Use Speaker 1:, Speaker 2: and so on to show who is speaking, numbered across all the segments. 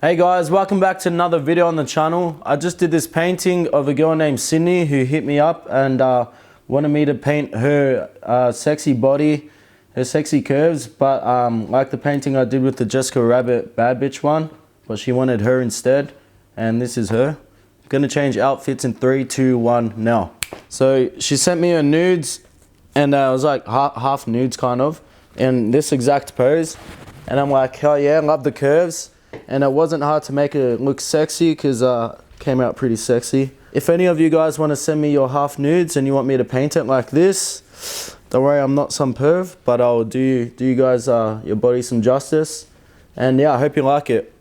Speaker 1: Hey guys, welcome back to another video on the channel. I just did this painting of a girl named Sydney who hit me up and wanted me to paint her sexy body, her sexy curves, but like the painting I did with the Jessica Rabbit bad bitch one, but she wanted her instead, and this is her. I'm gonna change outfits in 3, 2, 1 now. So she sent me her nudes, and it was like half nudes kind of, in this exact pose, and I'm like, hell yeah, love the curves. And it wasn't hard to make it look sexy because it came out pretty sexy. If any of you guys want to send me your half nudes and you want me to paint it like this, don't worry, I'm not some perv, but I'll do you guys your body some justice. And yeah, I hope you like it.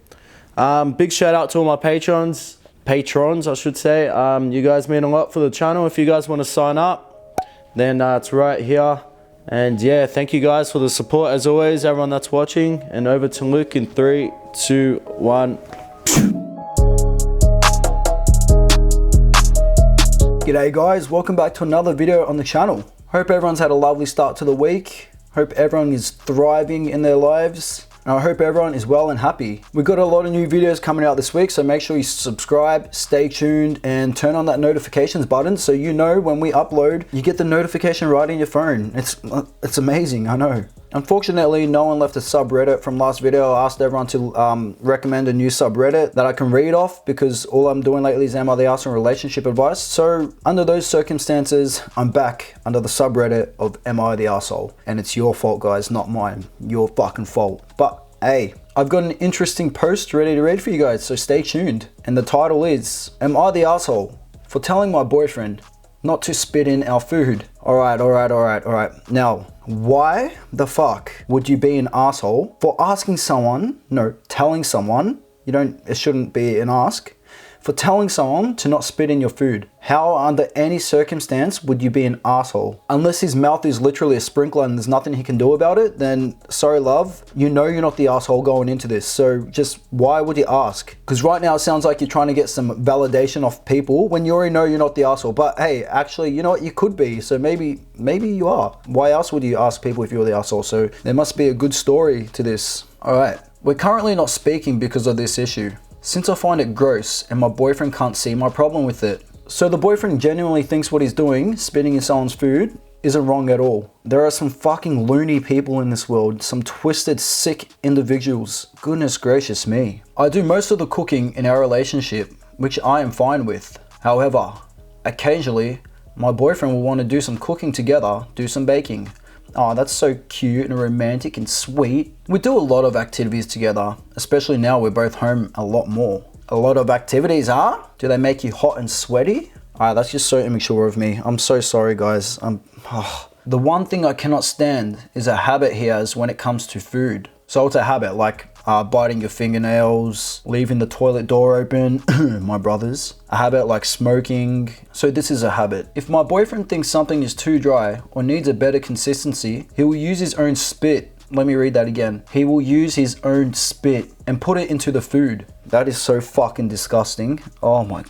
Speaker 1: Big shout out to all my patrons I should say. You guys mean a lot for the channel. If you guys want to sign up, then it's right here. And yeah, thank you guys for the support as always, everyone that's watching. And over to Luke in 3, 2, 1.
Speaker 2: G'day guys, welcome back to another video on the channel. Hope everyone's had a lovely start to the week. Hope everyone is thriving in their lives. And I hope everyone is well and happy. We've got a lot of new videos coming out this week, so make sure you subscribe, stay tuned, and turn on that notifications button so you know when we upload, you get the notification right in your phone. It's amazing, I know. Unfortunately, no one left a subreddit from last video. I asked everyone to recommend a new subreddit that I can read off because all I'm doing lately is Am I the Arsehole relationship advice. So under those circumstances, I'm back under the subreddit of Am I the Arsehole? And it's your fault, guys, not mine. Your fucking fault. But hey, I've got an interesting post ready to read for you guys, so stay tuned. And the title is, Am I the Arsehole for telling my boyfriend not to spit in our food? Alright. Now, why the fuck would you be an asshole for asking someone, no, telling someone, it shouldn't be an ask, for telling someone to not spit in your food? How under any circumstance would you be an asshole? Unless his mouth is literally a sprinkler and there's nothing he can do about it, then sorry love, you know you're not the asshole going into this. So just why would you ask? Because right now it sounds like you're trying to get some validation off people when you already know you're not the asshole. But hey, actually, you know what, you could be. So maybe you are. Why else would you ask people if you're the asshole? So there must be a good story to this. All right, we're currently not speaking because of this issue, since I find it gross and my boyfriend can't see my problem with it. So the boyfriend genuinely thinks what he's doing, spitting in someone's food, isn't wrong at all. There are some fucking loony people in this world, some twisted, sick individuals. Goodness gracious me. I do most of the cooking in our relationship, which I am fine with. However, occasionally, my boyfriend will want to do some cooking together, do some baking. Oh, that's so cute and romantic and sweet. We do a lot of activities together, especially now we're both home a lot more. A lot of activities, huh? Do they make you hot and sweaty? Alright, that's just so immature of me. I'm so sorry, guys. The one thing I cannot stand is a habit he has when it comes to food. So it's a habit like biting your fingernails, leaving the toilet door open, my brothers. A habit like smoking. So this is a habit. If my boyfriend thinks something is too dry or needs a better consistency, he will use his own spit. Let me read that again. He will use his own spit and put it into the food. That is so fucking disgusting. Oh my.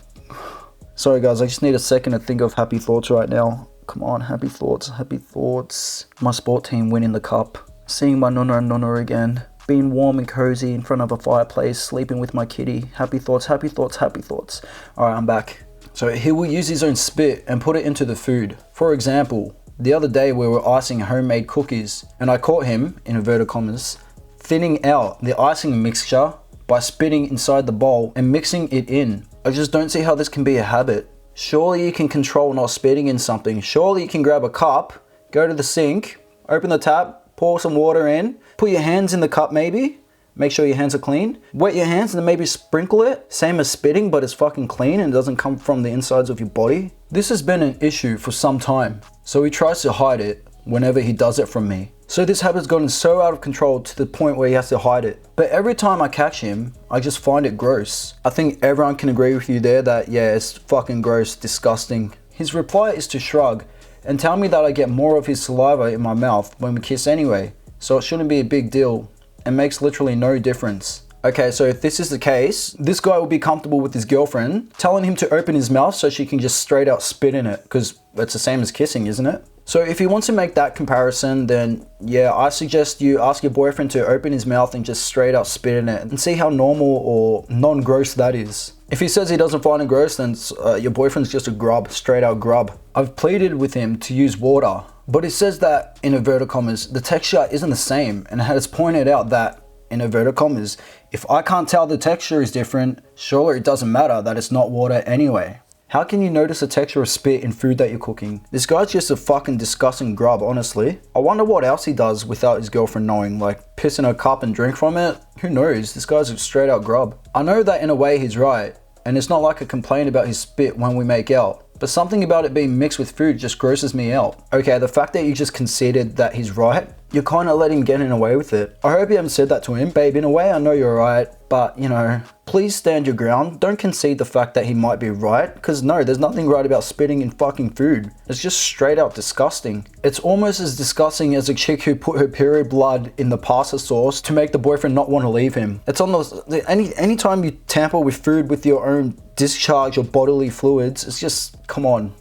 Speaker 2: Sorry guys, I just need a second to think of happy thoughts right now. Come on, happy thoughts, happy thoughts. My sport team winning the cup. Seeing my nonna and nonna again. Being warm and cozy in front of a fireplace, sleeping with my kitty. Happy thoughts, happy thoughts, happy thoughts. Alright, I'm back. So he will use his own spit and put it into the food. For example, the other day we were icing homemade cookies and I caught him, in inverted commas, thinning out the icing mixture by spitting inside the bowl and mixing it in. I just don't see how this can be a habit. Surely you can control not spitting in something. Surely you can grab a cup, go to the sink, open the tap, pour some water in, put your hands in the cup maybe, make sure your hands are clean, wet your hands and then maybe sprinkle it. Same as spitting, but it's fucking clean and it doesn't come from the insides of your body. This has been an issue for some time, so he tries to hide it whenever he does it from me. So this habit's gotten so out of control to the point where he has to hide it. But every time I catch him, I just find it gross. I think everyone can agree with you there that yeah, it's fucking gross, disgusting. His reply is to shrug and tell me that I get more of his saliva in my mouth when we kiss anyway, so it shouldn't be a big deal and makes literally no difference. Okay, so if this is the case, this guy will be comfortable with his girlfriend telling him to open his mouth so she can just straight out spit in it, because it's the same as kissing, isn't it? So if you want to make that comparison, then yeah, I suggest you ask your boyfriend to open his mouth and just straight up spit in it and see how normal or non-gross that is. If he says he doesn't find it gross, then your boyfriend's just a grub, straight out grub. I've pleaded with him to use water, but it says that, in inverted commas, the texture isn't the same, and it has pointed out that, in inverted commas, if I can't tell the texture is different, surely it doesn't matter that it's not water anyway. How can you notice the texture of spit in food that you're cooking? This guy's just a fucking disgusting grub, honestly. I wonder what else he does without his girlfriend knowing, like piss in her cup and drink from it? Who knows? This guy's a straight out grub. I know that in a way he's right, and it's not like a complaint about his spit when we make out, but something about it being mixed with food just grosses me out. Okay, the fact that you just conceded that he's right, you're kind of letting him get in away with it. I hope you haven't said that to him. Babe, in a way I know you're right, but you know, please stand your ground. Don't concede the fact that he might be right, because no, there's nothing right about spitting in fucking food. It's just straight out disgusting. It's almost as disgusting as a chick who put her period blood in the pasta sauce to make the boyfriend not want to leave him. It's almost, anytime you tamper with food with your own discharge or bodily fluids, it's just, come on.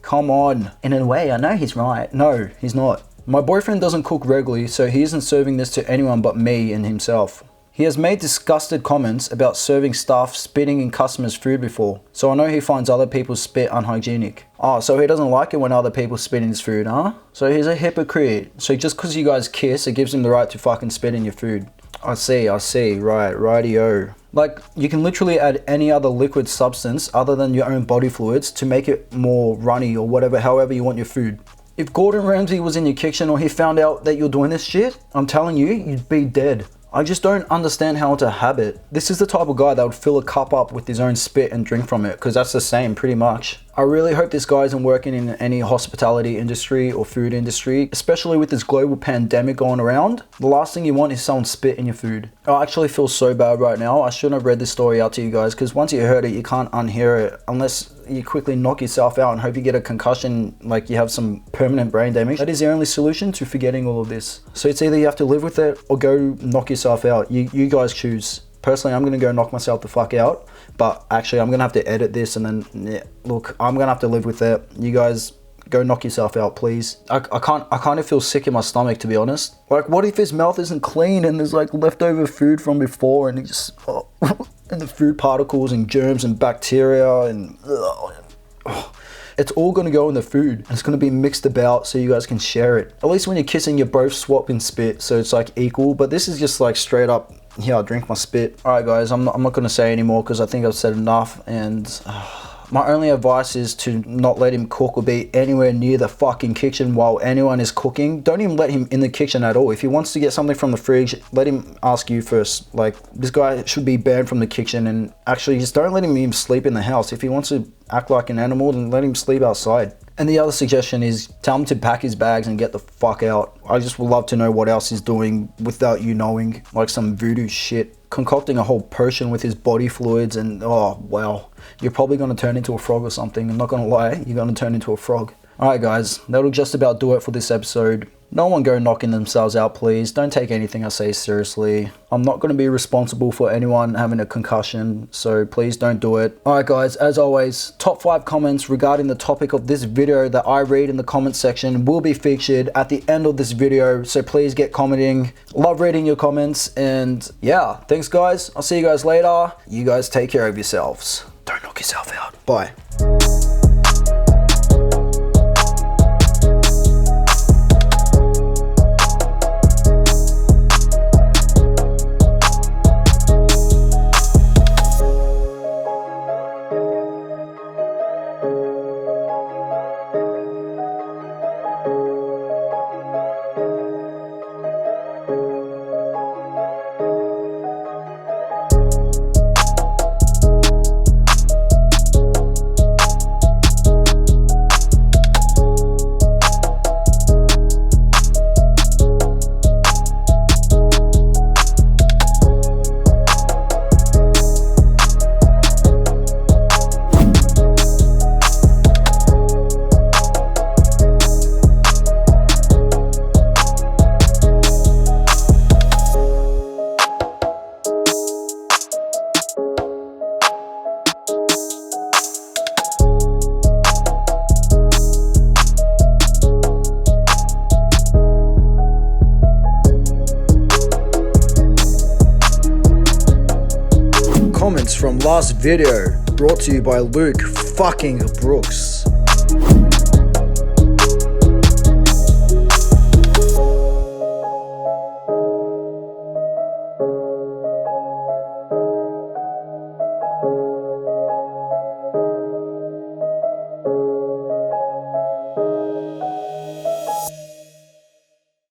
Speaker 2: In a way, I know he's right. No, he's not. My boyfriend doesn't cook regularly, so he isn't serving this to anyone but me and himself. He has made disgusted comments about serving staff spitting in customers' food before, so I know he finds other people's spit unhygienic. Oh, so he doesn't like it when other people spit in his food, huh? So he's a hypocrite. So just because you guys kiss, it gives him the right to fucking spit in your food. I see, right, rightio. Like, you can literally add any other liquid substance other than your own body fluids to make it more runny or whatever, however you want your food. If Gordon Ramsay was in your kitchen or he found out that you're doing this shit, I'm telling you, you'd be dead. I just don't understand how it's a habit. This is the type of guy that would fill a cup up with his own spit and drink from it, because that's the same pretty much. I really hope this guy isn't working in any hospitality industry or food industry, especially with this global pandemic going around. The last thing you want is someone spit in your food. I actually feel so bad right now. I shouldn't have read this story out to you guys, because once you heard it, you can't unhear it unless you quickly knock yourself out and hope you get a concussion, like you have some permanent brain damage. That is the only solution to forgetting all of this. So it's either you have to live with it or go knock yourself out. You guys choose. Personally, I'm gonna go knock myself the fuck out, but actually I'm gonna have to edit this and then, yeah, look, I'm gonna have to live with it. You guys go knock yourself out, please. I kind of feel sick in my stomach, to be honest. Like, what if his mouth isn't clean and there's like leftover food from before and he just, and the food particles and germs and bacteria and it's all gonna go in the food and it's gonna be mixed about so you guys can share it. At least when you're kissing, you're both swapping spit, so it's like equal, but this is just like straight up, yeah, I'll drink my spit. All right, guys, I'm not gonna say anymore because I think I've said enough, and my only advice is to not let him cook or be anywhere near the fucking kitchen while anyone is cooking. Don't even let him in the kitchen at all. If he wants to get something from the fridge, let him ask you first. Like, this guy should be banned from the kitchen, and actually just don't let him even sleep in the house. If he wants to act like an animal, then let him sleep outside. And the other suggestion is tell him to pack his bags and get the fuck out. I just would love to know what else he's doing without you knowing, like some voodoo shit. Concocting a whole potion with his body fluids and, oh, wow. You're probably going to turn into a frog or something. I'm not going to lie, you're going to turn into a frog. Alright guys, that'll just about do it for this episode. No one go knocking themselves out, please. Don't take anything I say seriously. I'm not going to be responsible for anyone having a concussion, so please don't do it. Alright guys, as always, top 5 comments regarding the topic of this video that I read in the comment section will be featured at the end of this video, so please get commenting. Love reading your comments, and yeah, thanks guys. I'll see you guys later. You guys take care of yourselves. Don't knock yourself out. Bye. from last video, brought to you by Luke fucking Brooks.